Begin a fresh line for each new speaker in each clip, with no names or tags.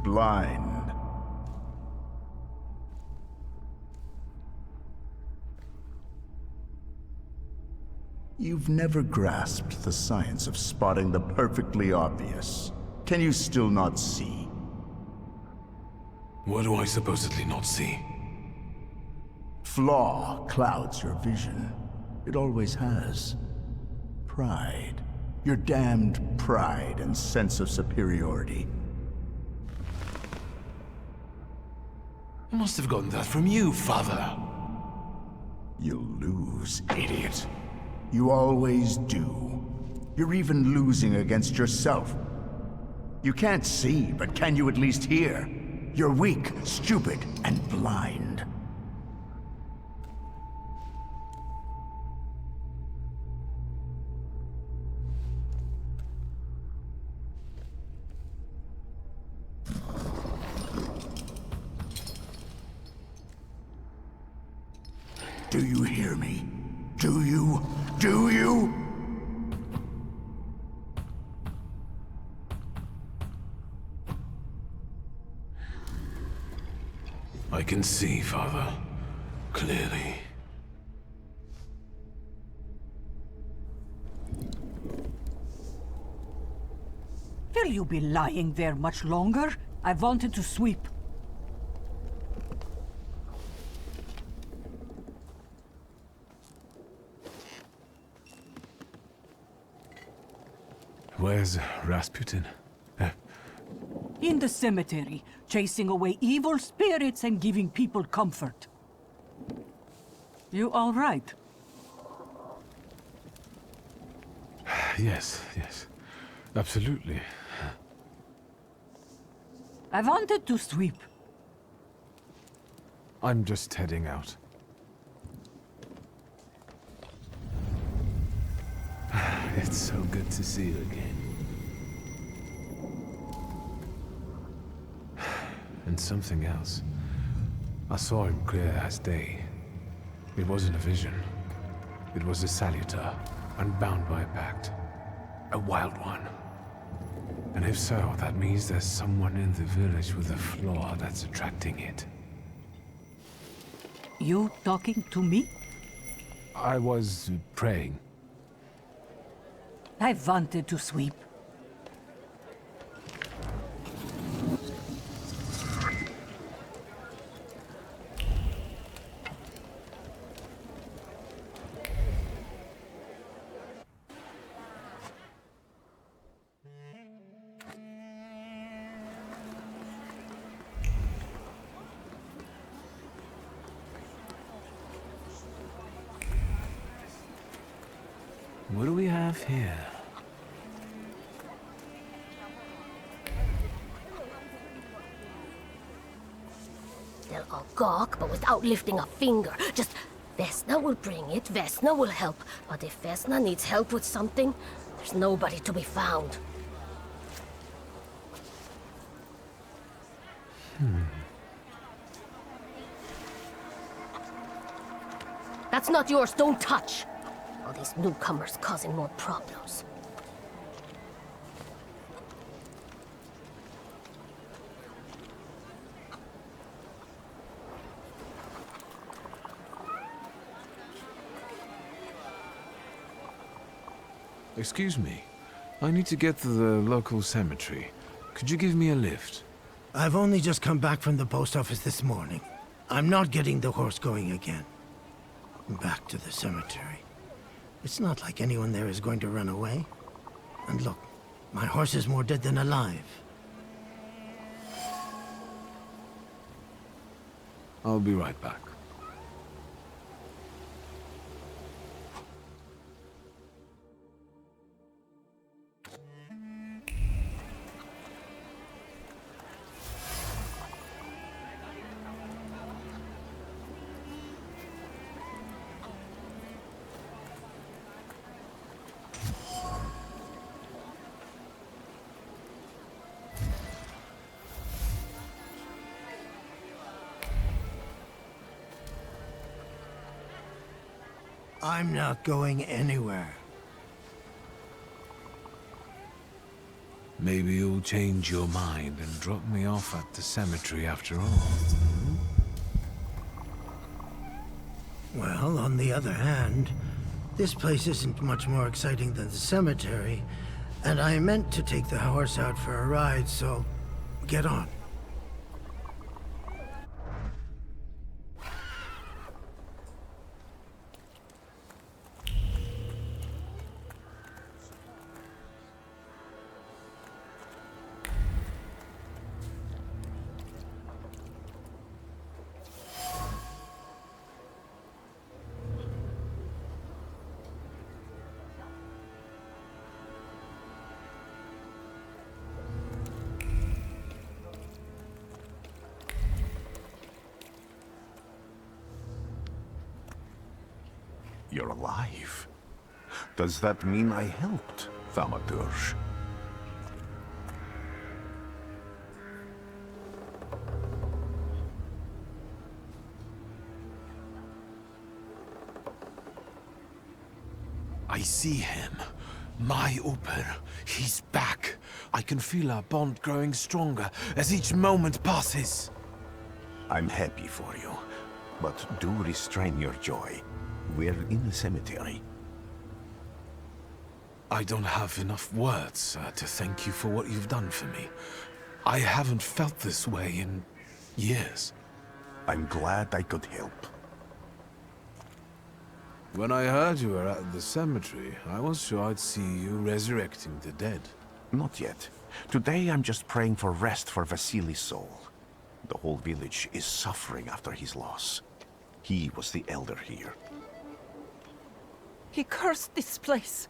blind. You've never grasped the science of spotting the perfectly obvious. Can you still not see?
What do I supposedly not see?
Flaw clouds your vision. It always has. Pride. Your damned pride and sense of superiority.
I must have gotten that from you, Father.
You'll lose, idiot. You always do. You're even losing against yourself. You can't see, but can you at least hear? You're weak, stupid, and blind. Do you hear me? Do you? Do you?
I can see, Father. Clearly.
Will you be lying there much longer? I wanted to sweep.
Where's Rasputin?
In the cemetery, chasing away evil spirits and giving people comfort. You all right?
Yes, absolutely.
I wanted to sweep.
I'm just heading out. It's so good to see you again. And something else. I saw him clear as day. It wasn't a vision. It was a salutor, unbound by a pact. A wild one. And if so, that means there's someone in the village with a flaw that's attracting it.
You talking to me?
I was praying.
I wanted to sweep.
What do we have here?
They'll all gawk, but without lifting a finger. Just, Vesna will bring it, Vesna will help. But if Vesna needs help with something, there's nobody to be found. That's not yours, don't touch! All these newcomers causing more problems.
Excuse me. I need to get to the local cemetery. Could you give me a lift?
I've only just come back from the post office this morning. I'm not getting the horse going again. Back to the cemetery. It's not like anyone there is going to run away. And look, my horse is more dead than alive.
I'll be right back.
I'm not going anywhere.
Maybe you'll change your mind and drop me off at the cemetery after all.
Well, on the other hand, this place isn't much more exciting than the cemetery, and I meant to take the horse out for a ride, so get on.
You're alive. Does that mean I helped, thaumaturge?
I see him. My Uber. He's back. I can feel our bond growing stronger as each moment passes.
I'm happy for you, but do restrain your joy. We're in the cemetery.
I don't have enough words to thank you for what you've done for me. I haven't felt this way in years.
I'm glad I could help.
When I heard you were at the cemetery, I was sure I'd see you resurrecting the dead.
Not yet. Today I'm just praying for rest for Vasily's soul. The whole village is suffering after his loss. He was the elder here.
He cursed this place.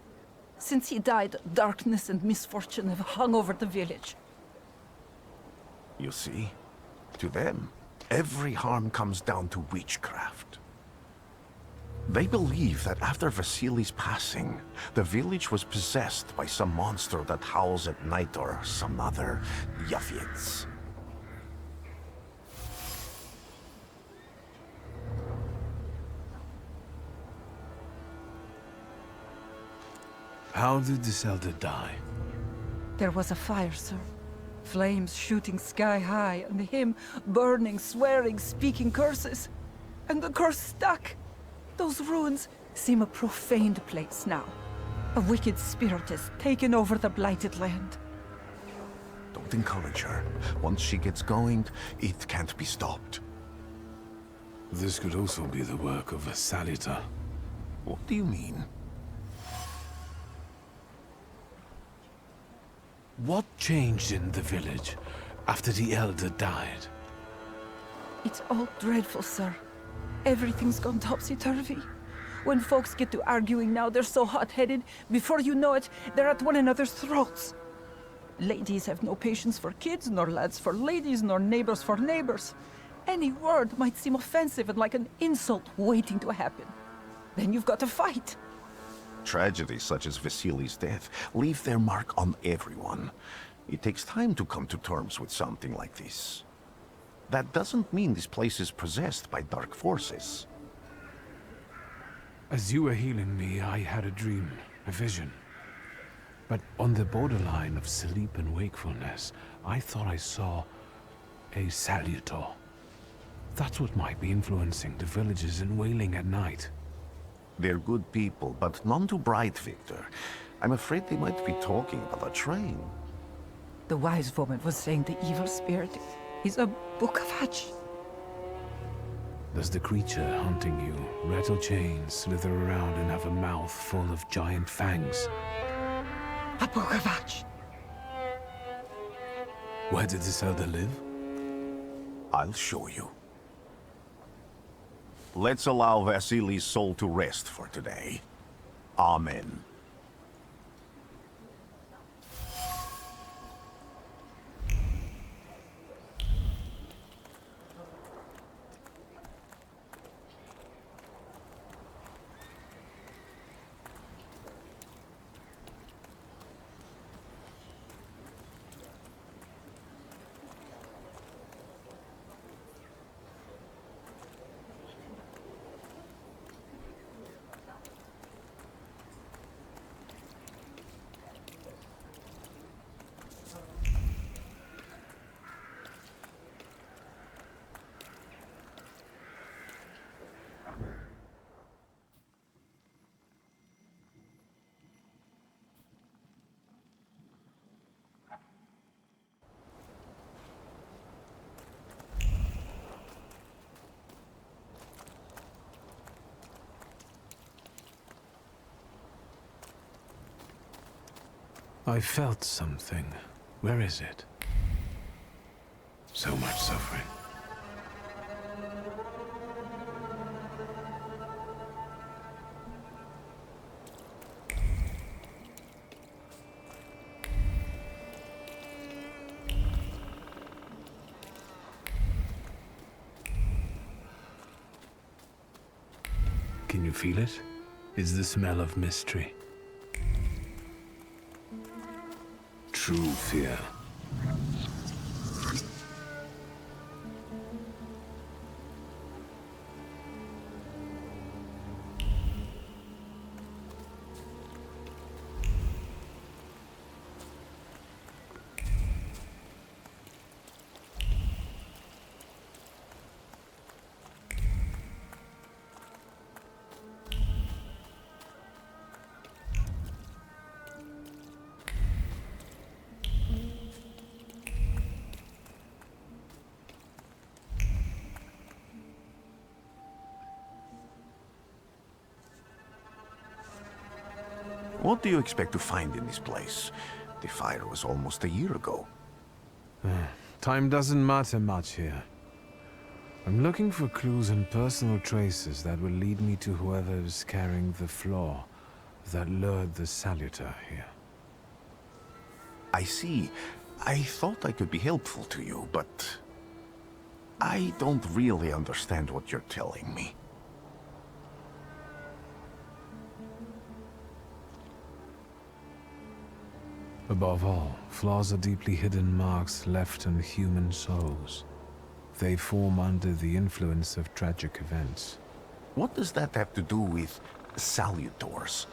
Since he died, darkness and misfortune have hung over the village.
You see? To them, every harm comes down to witchcraft. They believe that after Vasily's passing, the village was possessed by some monster that howls at night or some other yafiets.
How did this elder die?
There was a fire, sir. Flames shooting sky high, and him burning, swearing, speaking curses. And the curse stuck. Those ruins seem a profaned place now. A wicked spirit has taken over the blighted land.
Don't encourage her. Once she gets going, it can't be stopped.
This could also be the work of a salutor.
What do you mean?
What changed in the village after the elder died?
It's all dreadful, sir. Everything's gone topsy-turvy. When folks get to arguing now, they're so hot-headed, before you know it, they're at one another's throats. Ladies have no patience for kids, nor lads for ladies, nor neighbors for neighbors. Any word might seem offensive and like an insult waiting to happen. Then you've got to fight.
Tragedies such as Vasily's death leave their mark on everyone. It takes time to come to terms with something like this. That doesn't mean this place is possessed by dark forces.
As you were healing me, I had a dream, a vision. But on the borderline of sleep and wakefulness, I thought I saw a salutor. That's what might be influencing the villagers in wailing at night.
They're good people, but none too bright, Victor. I'm afraid they might be talking about a train.
The wise woman was saying the evil spirit is a book of hatch.
Does the creature hunting you rattle chains, slither around, and have a mouth full of giant fangs?
A book of hatch.
Where did this elder live?
I'll show you. Let's allow Vasily's soul to rest for today. Amen.
I felt something. Where is it? So much suffering. Can you feel it? It's the smell of mystery. True fear.
What do you expect to find in this place? The fire was almost a year ago.
Time doesn't matter much here. I'm looking for clues and personal traces that will lead me to whoever is carrying the flaw that lured the salutor here.
I see. I thought I could be helpful to you, but I don't really understand what you're telling me.
Above all, flaws are deeply hidden marks left on human souls. They form under the influence of tragic events.
What does that have to do with salutors?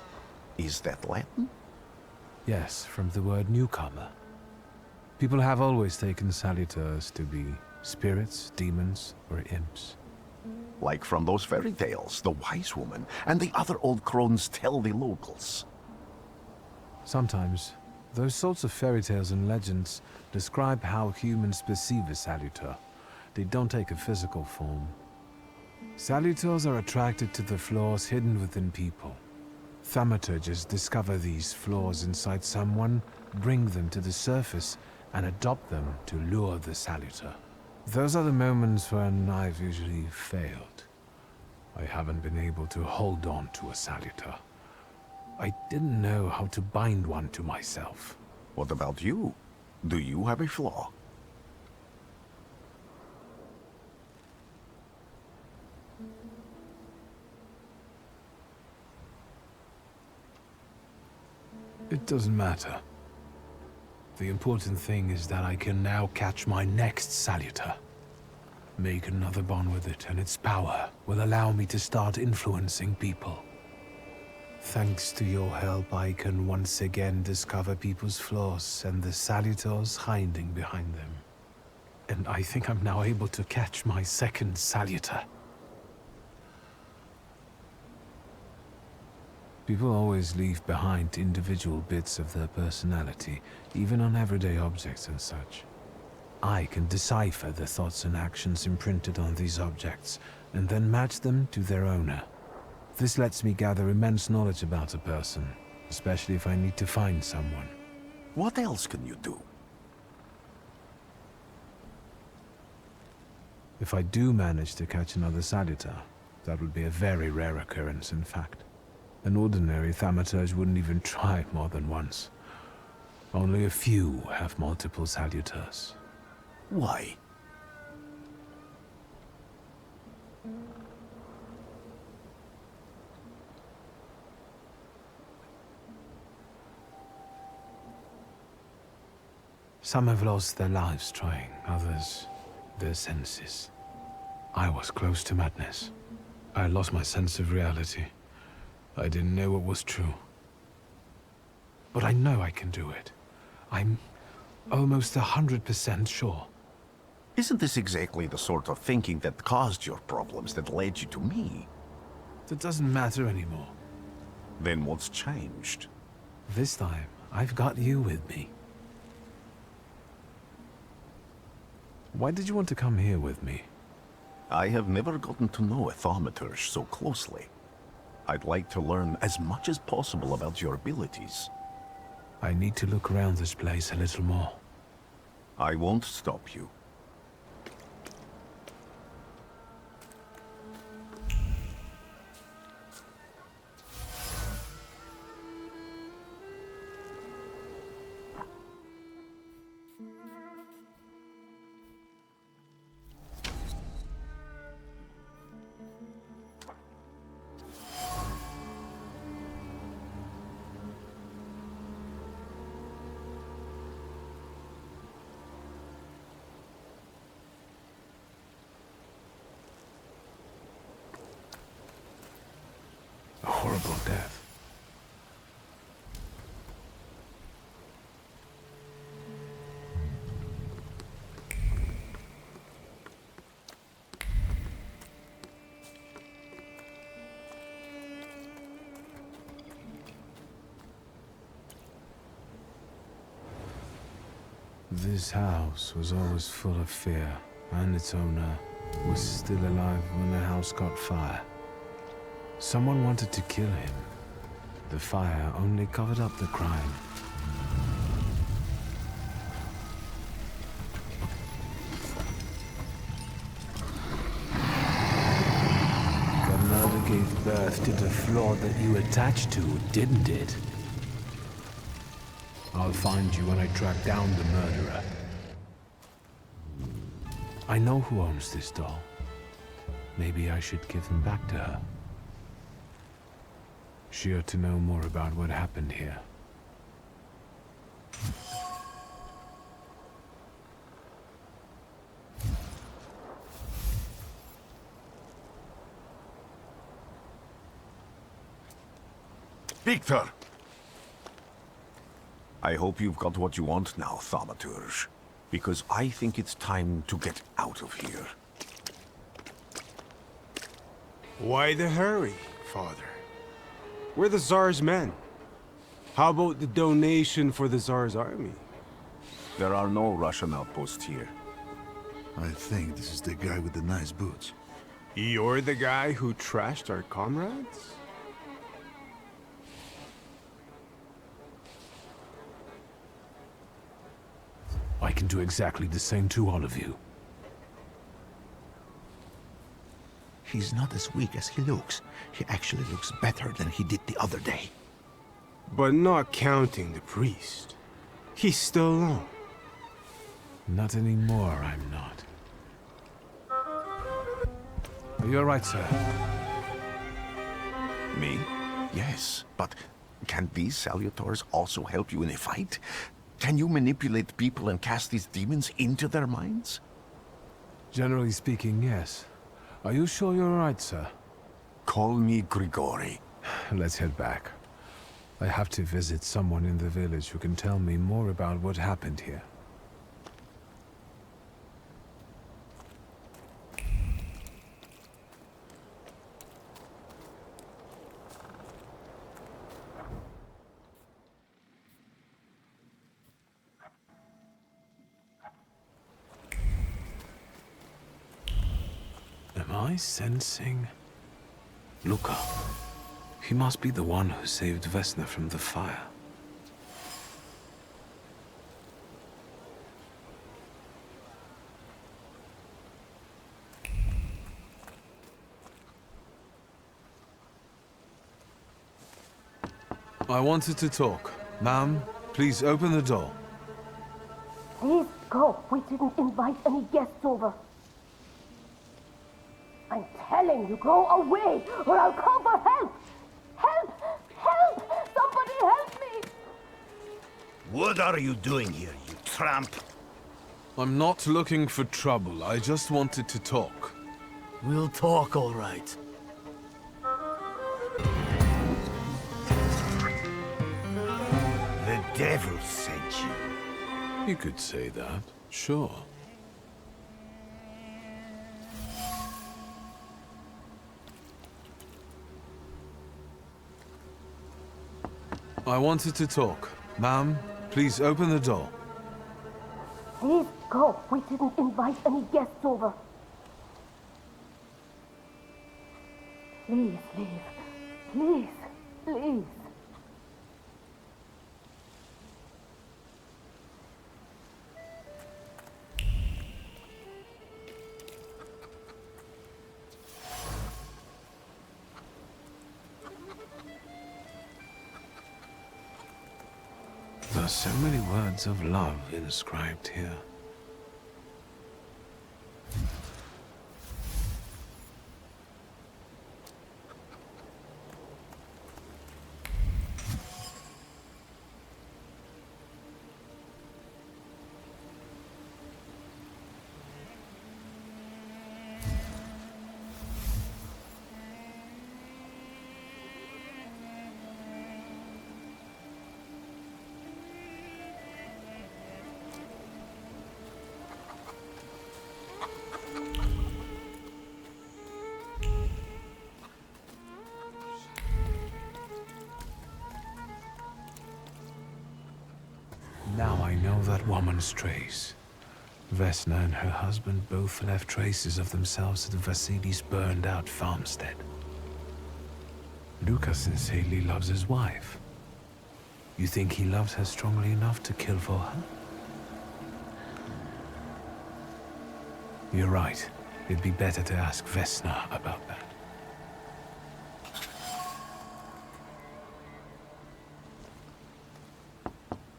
Is that Latin?
Yes, from the word newcomer. People have always taken salutors to be spirits, demons, or imps.
Like from those fairy tales, the wise woman and the other old crones tell the locals.
Sometimes, those sorts of fairy tales and legends describe how humans perceive a salutor. They don't take a physical form. Salutors are attracted to the flaws hidden within people. Thaumaturges discover these flaws inside someone, bring them to the surface, and adopt them to lure the salutor. Those are the moments when I've usually failed. I haven't been able to hold on to a salutor. I didn't know how to bind one to myself.
What about you? Do you have a flaw?
It doesn't matter. The important thing is that I can now catch my next salutor. Make another bond with it, and its power will allow me to start influencing people. Thanks to your help, I can once again discover people's flaws and the salutors hiding behind them. And I think I'm now able to catch my second salutor. People always leave behind individual bits of their personality, even on everyday objects and such. I can decipher the thoughts and actions imprinted on these objects, and then match them to their owner. This lets me gather immense knowledge about a person, especially if I need to find someone.
What else can you do?
If I do manage to catch another salutor, that would be a very rare occurrence, in fact. An ordinary thaumaturge wouldn't even try it more than once. Only a few have multiple salutors.
Why?
Some have lost their lives trying, others their senses. I was close to madness. I lost my sense of reality. I didn't know what was true. But I know I can do it. I'm almost 100% sure.
Isn't this exactly the sort of thinking that caused your problems that led you to me?
That doesn't matter anymore.
Then what's changed?
This time, I've got you with me. Why did you want to come here with me?
I have never gotten to know a thaumaturge so closely. I'd like to learn as much as possible about your abilities.
I need to look around this place a little more.
I won't stop you.
A horrible death. This house was always full of fear, and its owner was still alive when the house caught fire. Someone wanted to kill him. The fire only covered up the crime. The murder gave birth to the flaw that you attached to, didn't it? I'll find you when I track down the murderer. I know who owns this doll. Maybe I should give them back to her. She ought to know more about what happened here.
Victor! I hope you've got what you want now, thaumaturge. Because I think it's time to get out of here.
Why the hurry, Father? We're the Tsar's men. How about the donation for the Tsar's army?
There are no Russian outposts here.
I think this is the guy with the nice boots.
You're the guy who trashed our comrades?
I can do exactly the same to all of you.
He's not as weak as he looks. He actually looks better than he did the other day.
But not counting the priest. He's still alone.
Not anymore, I'm not. Are you all right, sir?
Me? Yes, but can these salutors also help you in a fight? Can you manipulate people and cast these demons into their minds?
Generally speaking, yes. Are you sure you're all right, sir?
Call me Grigori.
Let's head back. I have to visit someone in the village who can tell me more about what happened here. Am I sensing... Luca. He must be the one who saved Vesna from the fire. I wanted to talk. Ma'am, please open the door.
Please go. We didn't invite any guests over. I'm telling you, go away, or I'll call for help! Help! Help! Somebody help me!
What are you doing here, you tramp?
I'm not looking for trouble. I just wanted to talk.
We'll talk, all right.
The devil sent you.
You could say that, sure. I wanted to talk. Ma'am, please open the door.
Please go. We didn't invite any guests over. Please leave. Please. Please.
are so many words of love inscribed here. Now I know that woman's trace. Vesna and her husband both left traces of themselves at Vasily's burned-out farmstead. Lucas sincerely loves his wife. You think he loves her strongly enough to kill for her? You're right. It'd be better to ask Vesna about that.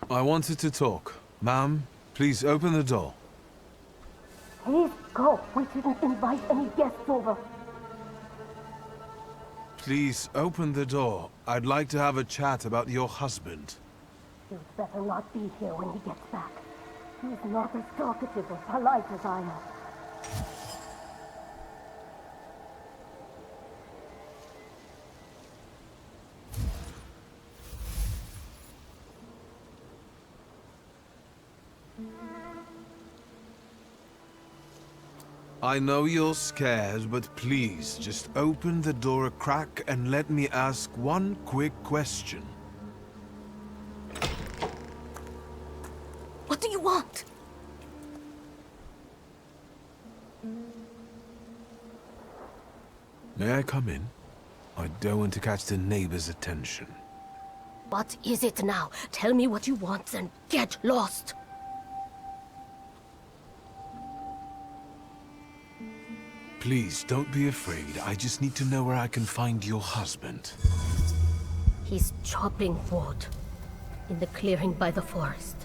I wanted to talk. Ma'am, please open the door.
Please go. We didn't invite any guests over.
Please open the door. I'd like to have a chat about your husband.
You'd better not be here when he gets back. He's not as talkative or polite as I am.
I know you're scared, but please, just open the door a crack and let me ask one quick question.
What do you want?
May I come in? I don't want to catch the neighbors' attention.
What is it now? Tell me what you want and get lost.
Please, don't be afraid. I just need to know where I can find your husband.
He's chopping wood in the clearing by the forest.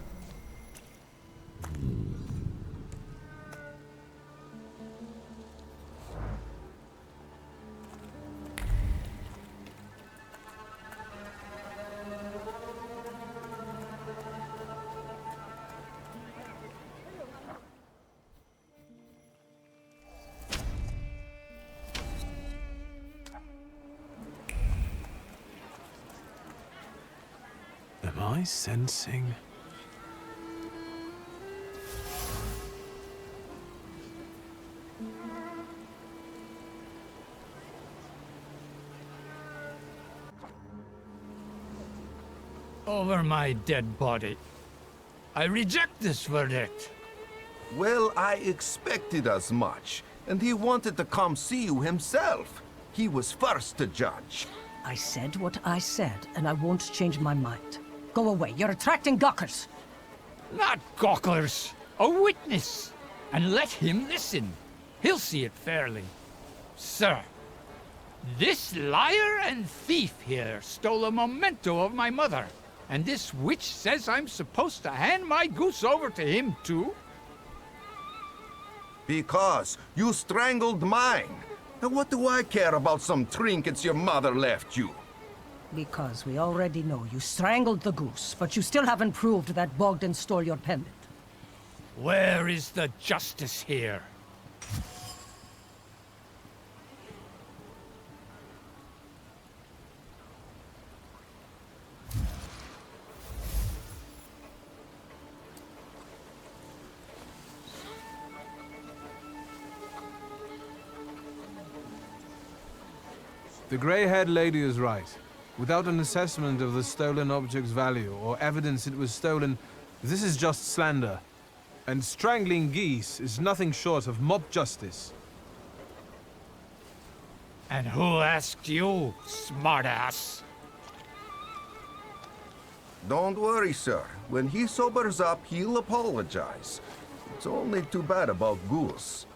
Am I sensing?
Over my dead body. I reject this verdict.
Well, I expected as much. And he wanted to come see you himself. He was first to judge.
I said what I said, and I won't change my mind. Go away. You're attracting gawkers.
Not gawkers. A witness. And let him listen. He'll see it fairly. Sir, this liar and thief here stole a memento of my mother. And this witch says I'm supposed to hand my goose over to him, too?
Because you strangled mine. And what do I care about some trinkets your mother left you?
Because we already know you strangled the goose, but you still haven't proved that Bogdan stole your pendant.
Where is the justice here?
The gray-haired lady is right. Without an assessment of the stolen object's value or evidence it was stolen, this is just slander. And strangling geese is nothing short of mob justice.
And who asked you, smartass?
Don't worry, sir. When he sobers up, he'll apologize. It's only too bad about Goose.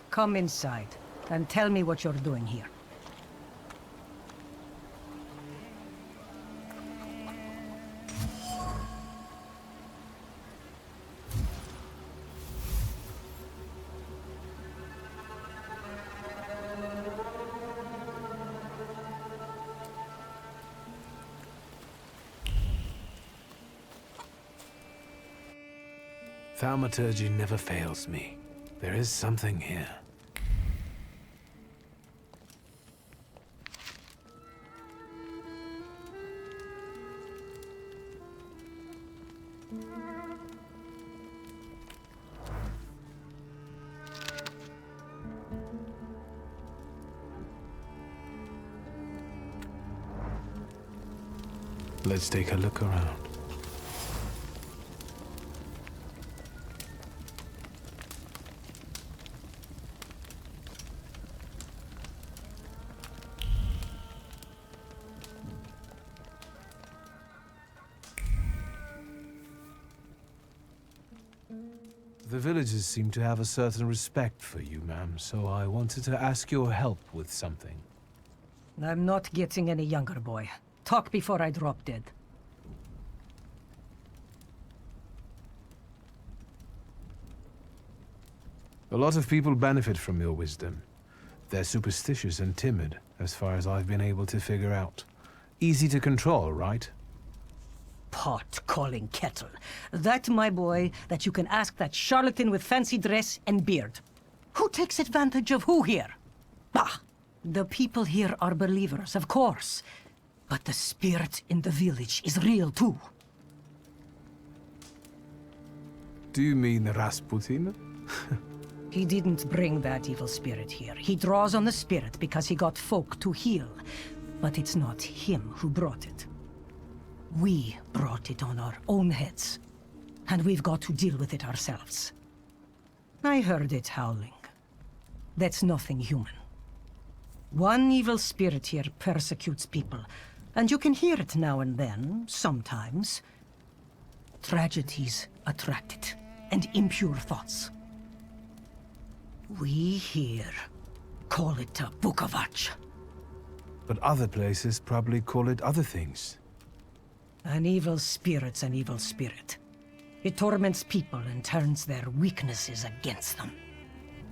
Come inside, and tell me what you're doing here.
Thaumaturgy never fails me. There is something here. Let's take a look around. The villagers seem to have a certain respect for you, ma'am, so I wanted to ask your help with something.
I'm not getting any younger, boy. Talk before I drop dead.
A lot of people benefit from your wisdom. They're superstitious and timid, as far as I've been able to figure out. Easy to control, right?
Pot calling kettle. That, my boy, that you can ask that charlatan with fancy dress and beard. Who takes advantage of who here? Bah! The people here are believers, of course. But the spirit in the village is real too.
Do you mean Rasputin?
He didn't bring that evil spirit here. He draws on the spirit because he got folk to heal. But it's not him who brought it. We brought it on our own heads. And we've got to deal with it ourselves. I heard it howling. That's nothing human. One evil spirit here persecutes people, and you can hear it now and then, sometimes. Tragedies attract it, and impure thoughts. We here call it a Bukavac.
But other places probably call it other things.
An evil spirit's an evil spirit. It torments people and turns their weaknesses against them.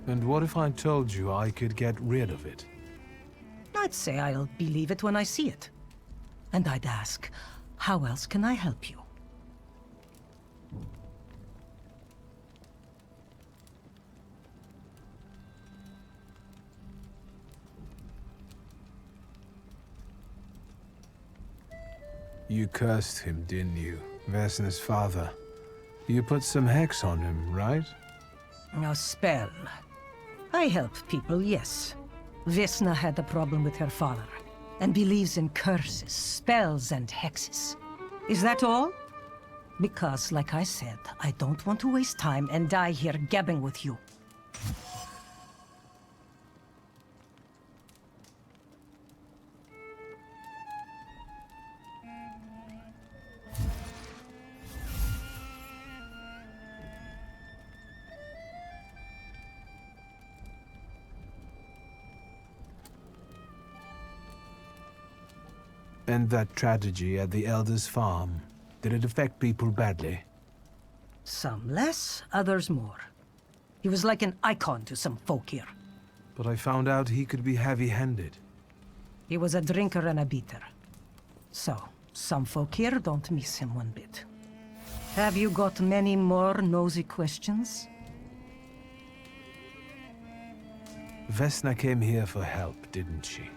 And what if I told you I could get rid of it?
I'd say I'll believe it when I see it. And I'd ask, how else can I help you?
You cursed him, didn't you? Vesna's father. You put some hex on him, right?
A spell. I help people, yes. Vesna had a problem with her father, and believes in curses, spells, and hexes. Is that all? Because, like I said, I don't want to waste time and die here gabbing with you.
And that tragedy at the Elder's farm, did it affect people badly?
Some less, others more. He was like an icon to some folk here.
But I found out he could be heavy-handed.
He was a drinker and a beater. So, some folk here don't miss him one bit. Have you got many more nosy questions?
Vesna came here for help, didn't she?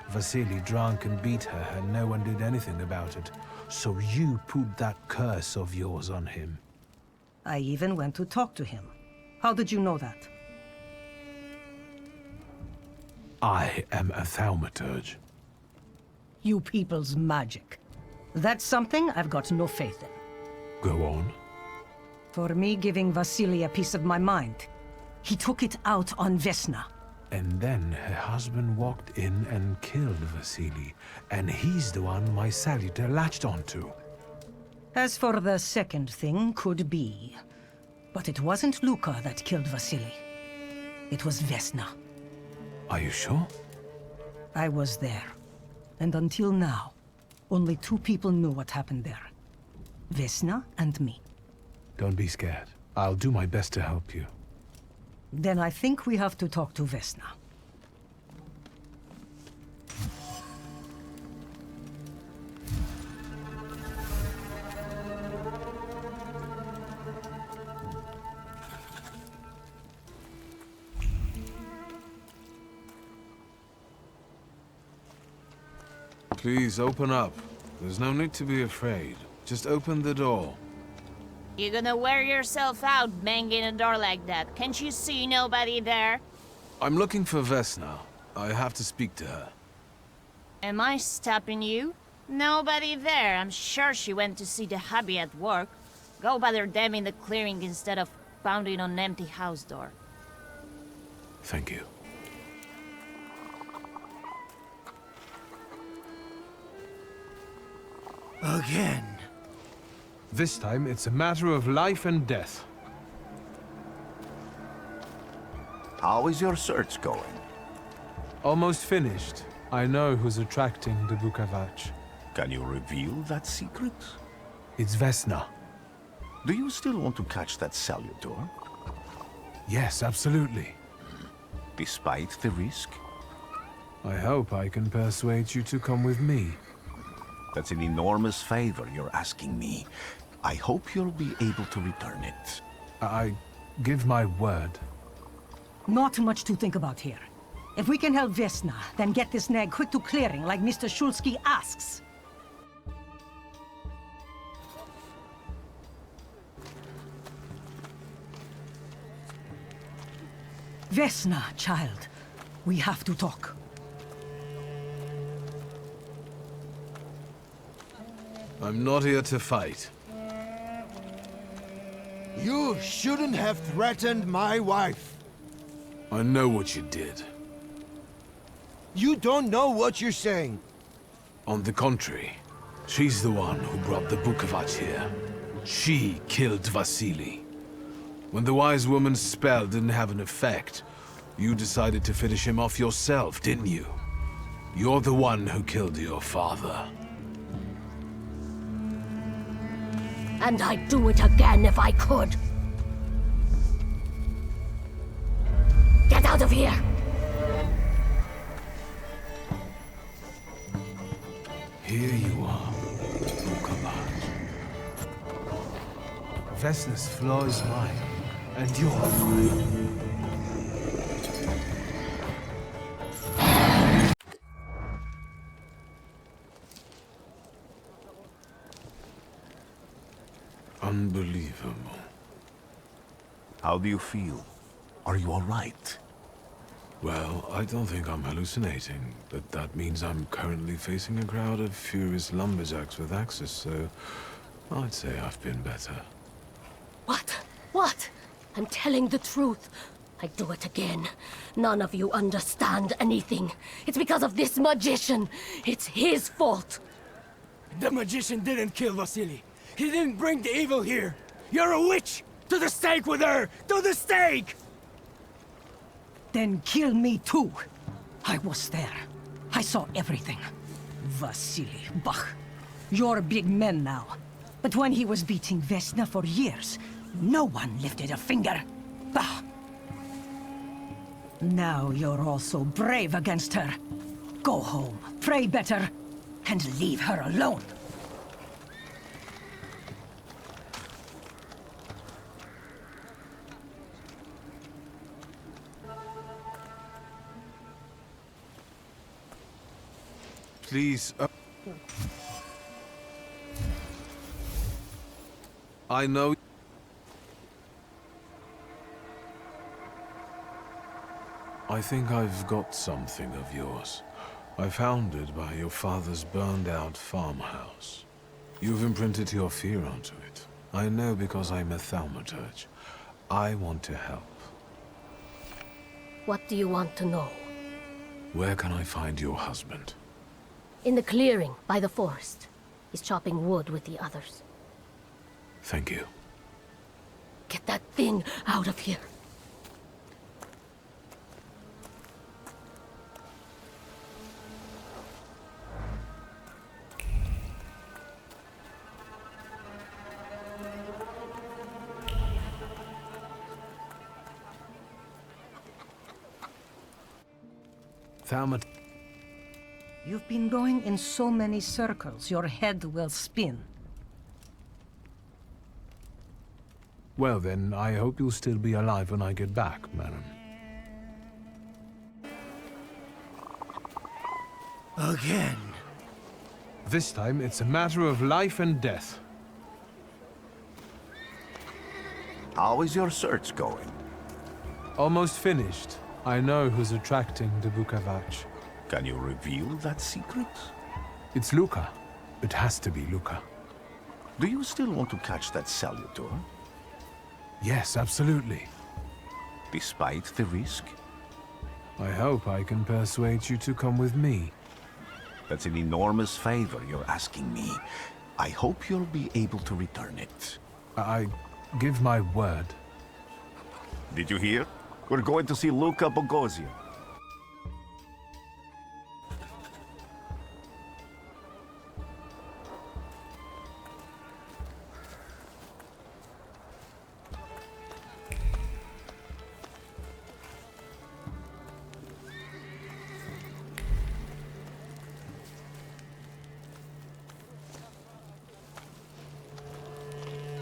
Vasily drank and beat her, and no one did anything about it. So you put that curse of yours on him.
I even went to talk to him. How did you know that?
I am a thaumaturge.
You people's magic. That's something I've got no faith in.
Go on.
For me giving Vasily a piece of my mind, he took it out on Vesna.
And then her husband walked in and killed Vasily, and he's the one my salutor latched onto.
As for the second thing, could be. But it wasn't Luka that killed Vasily. It was Vesna.
Are you sure?
I was there. And until now, only 2 people knew what happened there. Vesna and me.
Don't be scared. I'll do my best to help you.
Then I think we have to talk to Vesna.
Please, open up. There's no need to be afraid. Just open the door.
You're gonna wear yourself out banging a door like that. Can't you see nobody there?
I'm looking for Vesna. I have to speak to her.
Am I stopping you? Nobody there. I'm sure she went to see the hubby at work. Go bother them in the clearing instead of pounding on an empty house door.
Thank you.
Again.
This time, it's a matter of life and death.
How is your search going?
Almost finished. I know who's attracting the Bukavach.
Can you reveal that secret?
It's Vesna.
Do you still want to catch that salutor?
Yes, absolutely.
Despite the risk?
I hope I can persuade you to come with me.
That's an enormous favor you're asking me. I hope you'll be able to return it.
I give my word.
Not much to think about here. If we can help Vesna, then get this nag quick to clearing like Mr. Shulsky asks. Vesna, child. We have to talk.
I'm not here to fight.
You shouldn't have threatened my wife.
I know what you did.
You don't know what you're saying.
On the contrary, she's the one who brought the Bukavach here. She killed Vasily. When the wise woman's spell didn't have an effect, you decided to finish him off yourself, didn't you? You're the one who killed your father.
And I'd do it again if I could. Get out of here!
Here you are, Bukavach. Vesna's flaw is mine, and you're mine. Unbelievable.
How do you feel? Are you all right?
Well, I don't think I'm hallucinating, but that means I'm currently facing a crowd of furious lumberjacks with axes, so I'd say I've been better.
What? What? I'm telling the truth. I'd do it again. None of you understand anything. It's because of this magician. It's his fault.
The magician didn't kill Vasily. He didn't bring the evil here. You're a witch! To the stake with her! To the stake!
Then kill me too. I was there. I saw everything. Vasily, Bach. You're big men now. But when he was beating Vesna for years, no one lifted a finger. Bah! Now you're all so brave against her. Go home, pray better, and leave her alone.
Please, I know... I think I've got something of yours. I found it by your father's burned-out farmhouse. You've imprinted your fear onto it. I know because I'm a thaumaturge. I want to help.
What do you want to know?
Where can I find your husband?
In the clearing, by the forest. He's chopping wood with the others.
Thank you.
Get that thing out of here.
Thaumat...
You've been going in so many circles, your head will spin.
Well then, I hope you'll still be alive when I get back, madam.
Again.
This time, it's a matter of life and death.
How is your search going?
Almost finished. I know who's attracting the Bukavach.
Can you reveal that secret?
It's Luca. It has to be Luca.
Do you still want to catch that salutor?
Yes, absolutely.
Despite the risk?
I hope I can persuade you to come with me.
That's an enormous favor you're asking me. I hope you'll be able to return it.
I give my word.
Did you hear? We're going to see Luca Bogosian.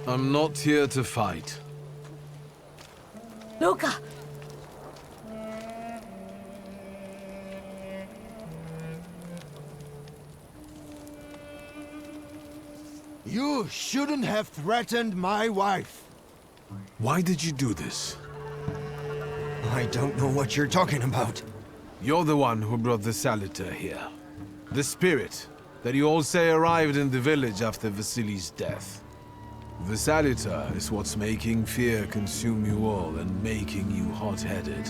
I'm not here to fight.
Luca!
You shouldn't have threatened my wife.
Why did you do this?
I don't know what you're talking about.
You're the one who brought the salutor here. The spirit that you all say arrived in the village after Vasily's death. The salutor is what's making fear consume you all and making you hot-headed.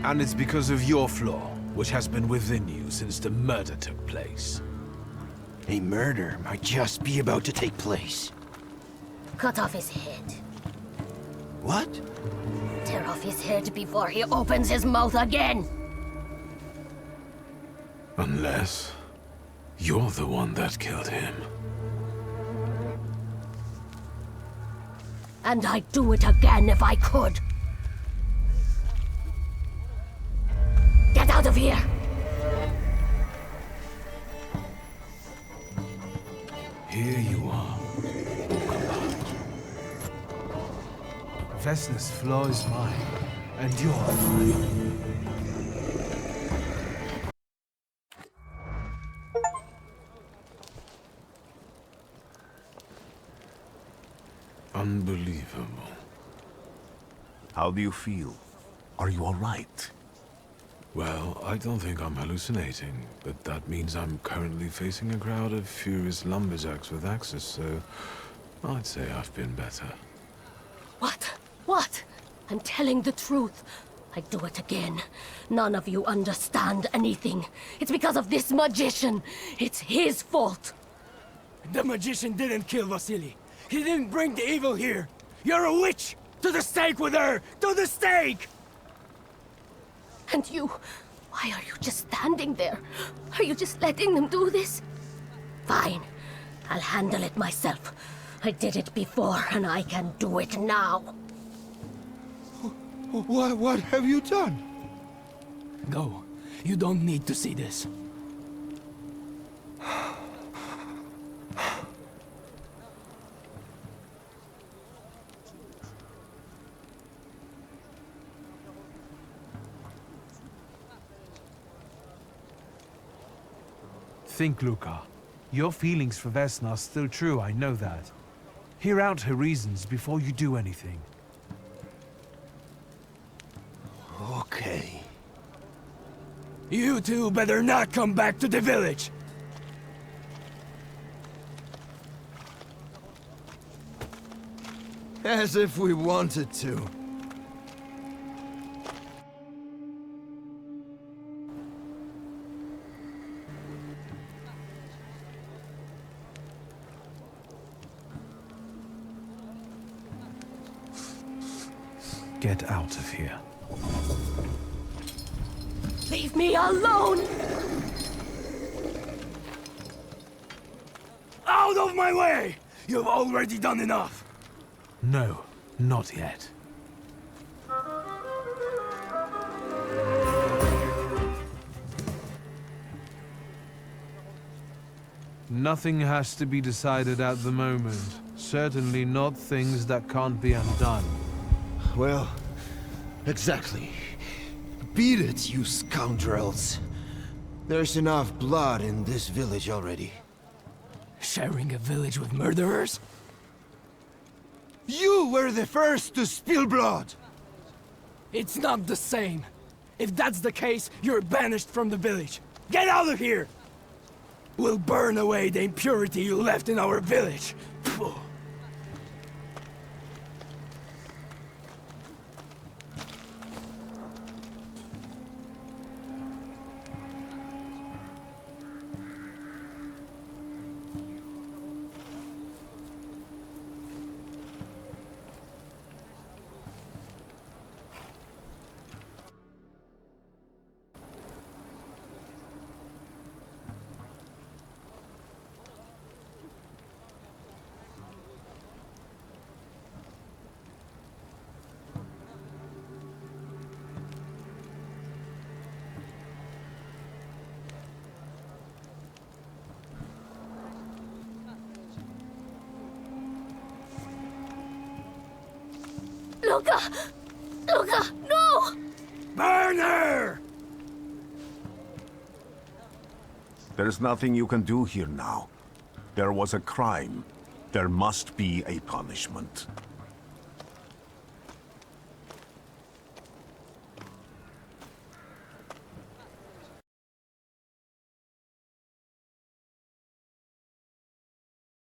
And it's because of your flaw, which has been within you since the murder took place.
A murder might just be about to take place.
Cut off his head.
What?
Tear off his head before he opens his mouth again.
Unless you're the one that killed him.
And I'd do it again if I could. Get out of here!
Here you are, Vesna's flaw is mine, and you're mine. Unbelievable.
How do you feel? Are you all right?
Well, I don't think I'm hallucinating, but that means I'm currently facing a crowd of furious lumberjacks with axes, so I'd say I've been better.
What? What? I'm telling the truth. I'd do it again. None of you understand anything. It's because of this magician. It's his fault.
The magician didn't kill Vasily. He didn't bring the evil here. You're a witch! To the stake with her! To the stake!
And you... why are you just standing there? Are you just letting them do this? Fine. I'll handle it myself. I did it before, and I can do it now.
What have you done? Go. You don't need to see this.
Think, Luca. Your feelings for Vesna are still true, I know that. Hear out her reasons before you do anything.
Okay. You two better not come back to the village! As if we wanted to.
Get out of here.
Leave me alone!
Out of my way! You've already done enough!
No, not yet. Nothing has to be decided at the moment. Certainly not things that can't be undone.
Well, exactly. Beat it, you scoundrels. There's enough blood in this village already. Sharing a village with murderers? You were the first to spill blood! It's not the same. If that's the case, you're banished from the village. Get out of here! We'll burn away the impurity you left in our village. Phew.
Luca! Luca, no!
Burn her!
There's nothing you can do here now. There was a crime. There must be a punishment.